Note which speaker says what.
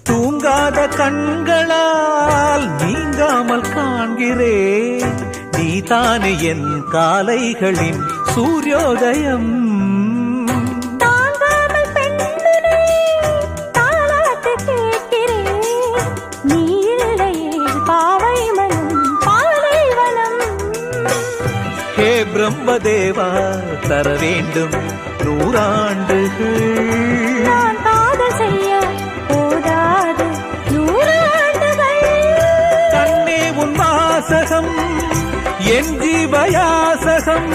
Speaker 1: தூங்காத கண்களால் நீங்காமல் காண்கிறேன், நீ தானே என் காலைகளின் சூரியோதயம். ஹே பிரம்மதேவா, தர வேண்டும் 100 ஆண்டுகள்.
Speaker 2: நான் காதல் செய்ய போதாது 100 ஆண்டுகள்.
Speaker 1: கண்ணே உன் வாசகம் என் ஜீவயாசகம்.